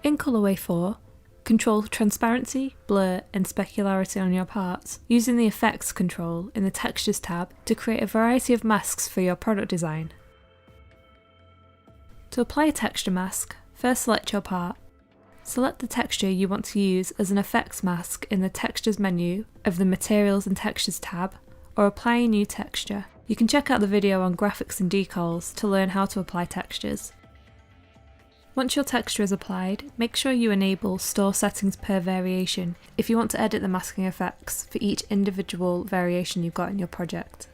In Colorway 4, control transparency, blur and specularity on your parts, using the Effects control in the Textures tab to create a variety of masks for your product design. To apply a texture mask, first select your part. Select the texture you want to use as an effects mask in the Textures menu of the Materials and Textures tab, or apply a new texture. You can check out the video on graphics and decals to learn how to apply textures. Once your texture is applied, make sure you enable Store Settings per variation if you want to edit the masking effects for each individual variation you've got in your project.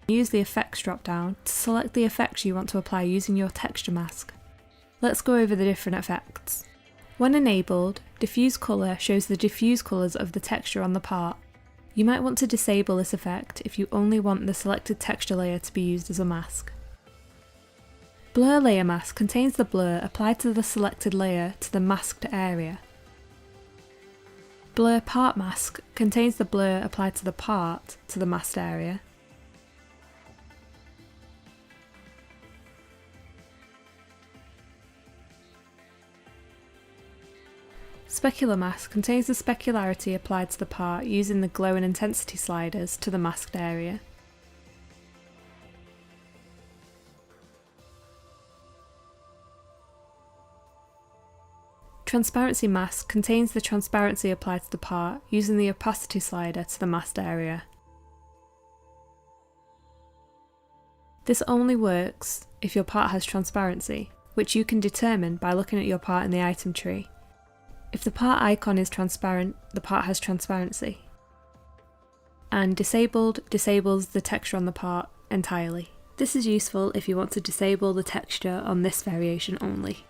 Use the Effects drop-down to select the effects you want to apply using your texture mask. Let's go over the different effects. When enabled, Diffuse Colour shows the diffuse colours of the texture on the part. You might want to disable this effect if you only want the selected texture layer to be used as a mask. Blur Layer Mask contains the blur applied to the selected layer to the masked area. Blur Part Mask contains the blur applied to the part to the masked area. Specular Mask contains the specularity applied to the part using the glow and intensity sliders to the masked area. Transparency Mask contains the transparency applied to the part using the opacity slider to the masked area. This only works if your part has transparency, which you can determine by looking at your part in the item tree. If the part icon is transparent, the part has transparency. And disabled disables the texture on the part entirely. This is useful if you want to disable the texture on this variation only.